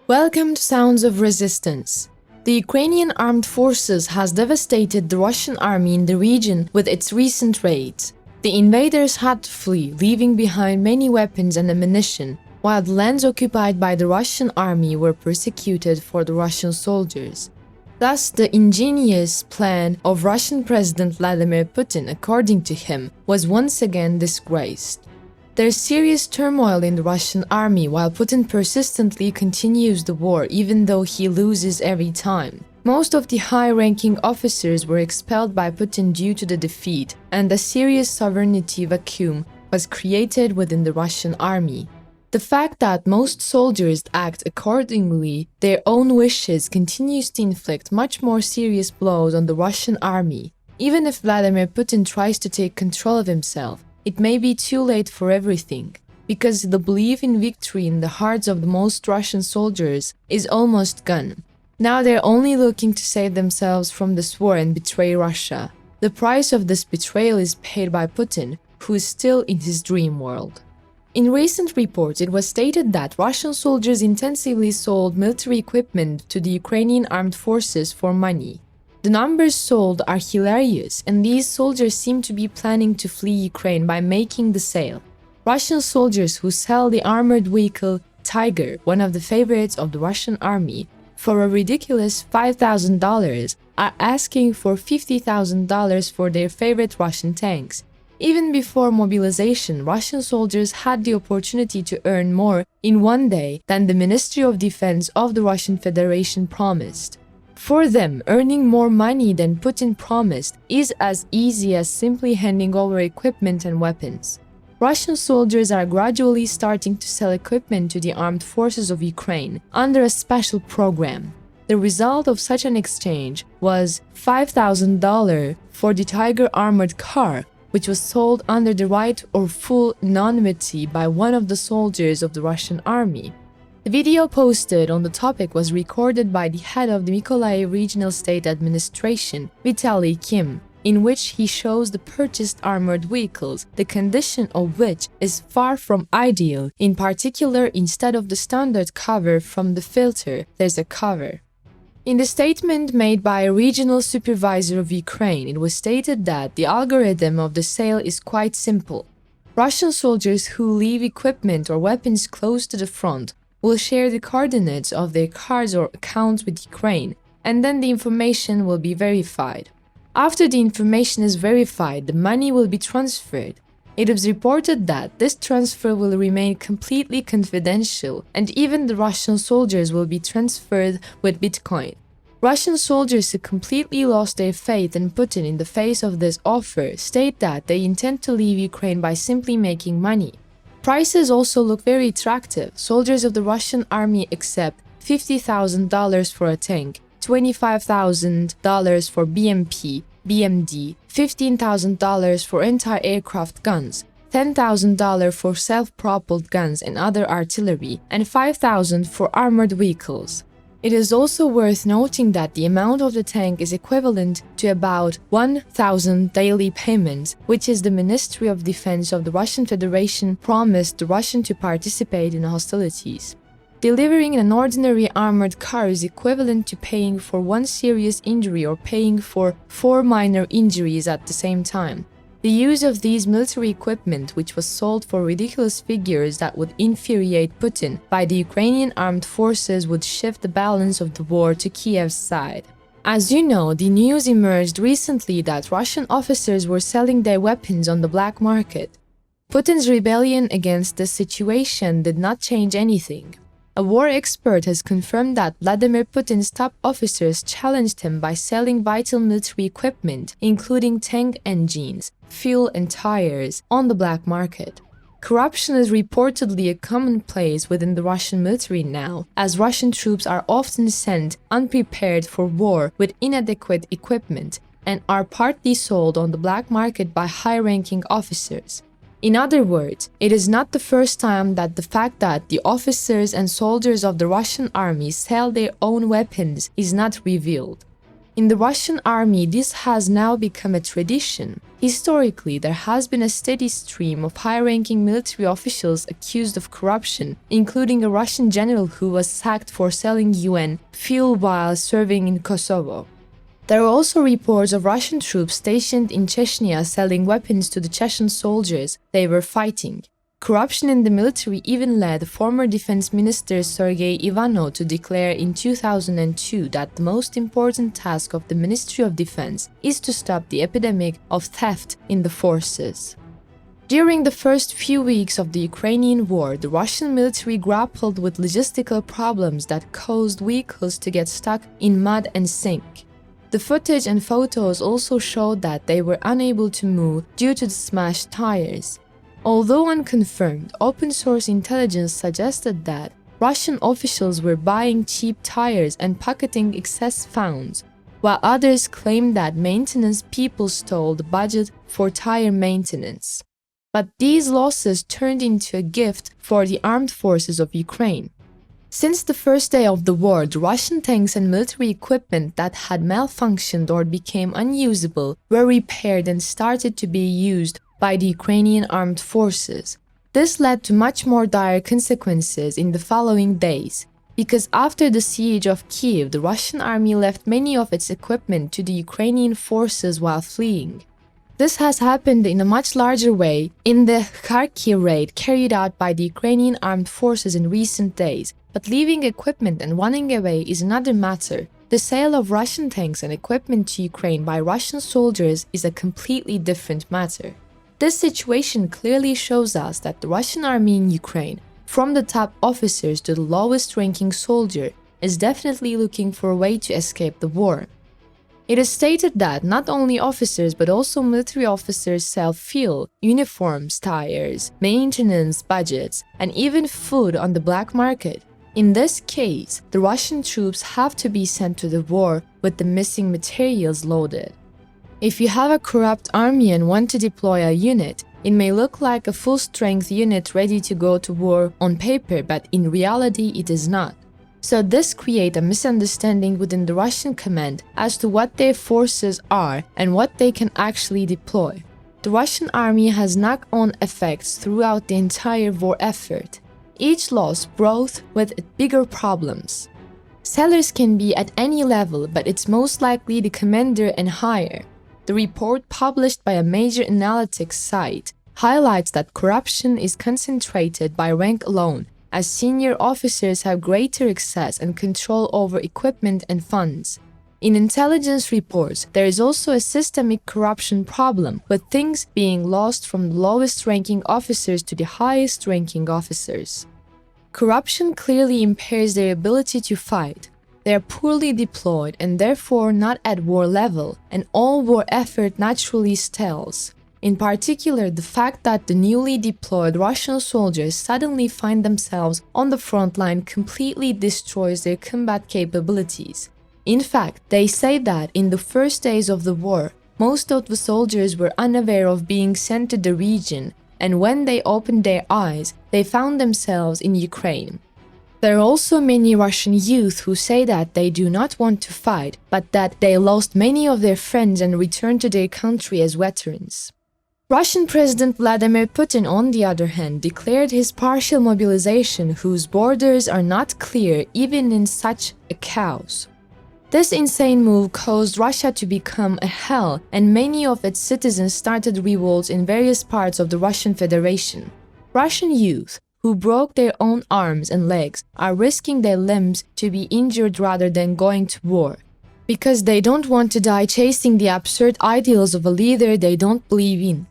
Welcome to Sounds of Resistance. The Ukrainian armed forces has devastated the Russian army in the region with its recent raids. The invaders had to flee, leaving behind many weapons and ammunition, while the lands occupied by the Russian army were persecuted for the Russian soldiers. Thus, the ingenious plan of Russian President Vladimir Putin, according to him, was once again disgraced. There's serious turmoil in the Russian army while Putin persistently continues the war even though he loses every time. Most of the high-ranking officers were expelled by Putin due to the defeat, and a serious sovereignty vacuum was created within the Russian army. The fact that most soldiers act accordingly their own wishes continues to inflict much more serious blows on the Russian army. Even if Vladimir Putin tries to take control of himself, it may be too late for everything, because the belief in victory in the hearts of the most Russian soldiers is almost gone. Now they're only looking to save themselves from this war and betray Russia. The price of this betrayal is paid by Putin, who is still in his dream world. In recent reports, it was stated that Russian soldiers intensively sold military equipment to the Ukrainian armed forces for money. The numbers sold are hilarious, and these soldiers seem to be planning to flee Ukraine by making the sale. Russian soldiers who sell the armored vehicle Tiger, one of the favorites of the Russian army, for a ridiculous $5,000, are asking for $50,000 for their favorite Russian tanks. Even before mobilization, Russian soldiers had the opportunity to earn more in one day than the Ministry of Defense of the Russian Federation promised. For them, earning more money than Putin promised is as easy as simply handing over equipment and weapons. Russian soldiers are gradually starting to sell equipment to the armed forces of Ukraine under a special program. The result of such an exchange was $5,000 for the Tiger armored car, which was sold under the right or full anonymity by one of the soldiers of the Russian army. The video posted on the topic was recorded by the head of the Mykolaiv Regional State Administration, Vitaly Kim, in which he shows the purchased armored vehicles, the condition of which is far from ideal. In particular, instead of the standard cover from the filter, there's a cover. In the statement made by a regional supervisor of Ukraine, it was stated that the algorithm of the sale is quite simple. Russian soldiers who leave equipment or weapons close to the front will share the coordinates of their cards or accounts with Ukraine, and then the information will be verified. After the information is verified, the money will be transferred. It is reported that this transfer will remain completely confidential, and even the Russian soldiers will be transferred with Bitcoin. Russian soldiers who completely lost their faith in Putin in the face of this offer state that they intend to leave Ukraine by simply making money. Prices also look very attractive. Soldiers of the Russian army accept $50,000 for a tank, $25,000 for BMP, BMD, $15,000 for anti-aircraft guns, $10,000 for self-propelled guns and other artillery, and $5,000 for armored vehicles. It is also worth noting that the amount of the tank is equivalent to about 1,000 daily payments, which is the Ministry of Defense of the Russian Federation promised the Russian to participate in hostilities. Delivering an ordinary armored car is equivalent to paying for one serious injury or paying for 4 minor injuries at the same time. The use of these military equipment, which was sold for ridiculous figures that would infuriate Putin, by the Ukrainian armed forces would shift the balance of the war to Kiev's side. As you know, the news emerged recently that Russian officers were selling their weapons on the black market. Putin's rebellion against this situation did not change anything. A war expert has confirmed that Vladimir Putin's top officers challenged him by selling vital military equipment, including tank engines, fuel and tires, on the black market. Corruption is reportedly a commonplace within the Russian military now, as Russian troops are often sent unprepared for war with inadequate equipment and are partly sold on the black market by high-ranking officers. In other words, it is not the first time that the fact that the officers and soldiers of the Russian army sell their own weapons is not revealed. In the Russian army, this has now become a tradition. Historically, there has been a steady stream of high-ranking military officials accused of corruption, including a Russian general who was sacked for selling UN fuel while serving in Kosovo. There are also reports of Russian troops stationed in Chechnya selling weapons to the Chechen soldiers they were fighting. Corruption in the military even led former Defense Minister Sergei Ivanov to declare in 2002 that the most important task of the Ministry of Defense is to stop the epidemic of theft in the forces. During the first few weeks of the Ukrainian war, the Russian military grappled with logistical problems that caused vehicles to get stuck in mud and sink. The footage and photos also showed that they were unable to move due to the smashed tires. Although unconfirmed, open-source intelligence suggested that Russian officials were buying cheap tires and pocketing excess funds, while others claimed that maintenance people stole the budget for tire maintenance. But these losses turned into a gift for the armed forces of Ukraine. Since the first day of the war, the Russian tanks and military equipment that had malfunctioned or became unusable were repaired and started to be used by the Ukrainian armed forces. This led to much more dire consequences in the following days, because after the siege of Kiev, the Russian army left many of its equipment to the Ukrainian forces while fleeing. This has happened in a much larger way in the Kharkiv raid carried out by the Ukrainian armed forces in recent days, but leaving equipment and running away is another matter. The sale of Russian tanks and equipment to Ukraine by Russian soldiers is a completely different matter. This situation clearly shows us that the Russian army in Ukraine, from the top officers to the lowest-ranking soldier, is definitely looking for a way to escape the war. It is stated that not only officers but also military officers sell fuel, uniforms, tires, maintenance budgets, and even food on the black market. In this case, the Russian troops have to be sent to the war with the missing materials loaded. If you have a corrupt army and want to deploy a unit, it may look like a full-strength unit ready to go to war on paper, but in reality it is not. So this creates a misunderstanding within the Russian command as to what their forces are and what they can actually deploy. The Russian army has knock-on effects throughout the entire war effort. Each loss brought with it bigger problems. Sellers can be at any level, but it's most likely the commander and higher. The report published by a major analytics site highlights that corruption is concentrated by rank alone, as senior officers have greater access and control over equipment and funds. In intelligence reports, there is also a systemic corruption problem, with things being lost from the lowest-ranking officers to the highest-ranking officers. Corruption clearly impairs their ability to fight. They are poorly deployed and therefore not at war level, and all war effort naturally stalls. In particular, the fact that the newly deployed Russian soldiers suddenly find themselves on the front line completely destroys their combat capabilities. In fact, they say that in the first days of the war, most of the soldiers were unaware of being sent to the region, and when they opened their eyes, they found themselves in Ukraine. There are also many Russian youth who say that they do not want to fight, but that they lost many of their friends and returned to their country as veterans. Russian President Vladimir Putin, on the other hand, declared his partial mobilization, whose borders are not clear even in such a chaos. This insane move caused Russia to become a hell, and many of its citizens started revolts in various parts of the Russian Federation. Russian youth, who broke their own arms and legs, are risking their limbs to be injured rather than going to war, because they don't want to die chasing the absurd ideals of a leader they don't believe in.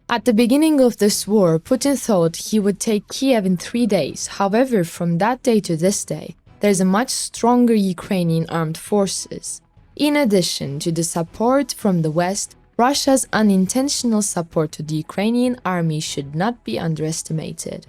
At the beginning of this war, Putin thought he would take Kiev in 3 days. However, from that day to this day, there's a much stronger Ukrainian armed forces. In addition to the support from the West, Russia's unintentional support to the Ukrainian army should not be underestimated.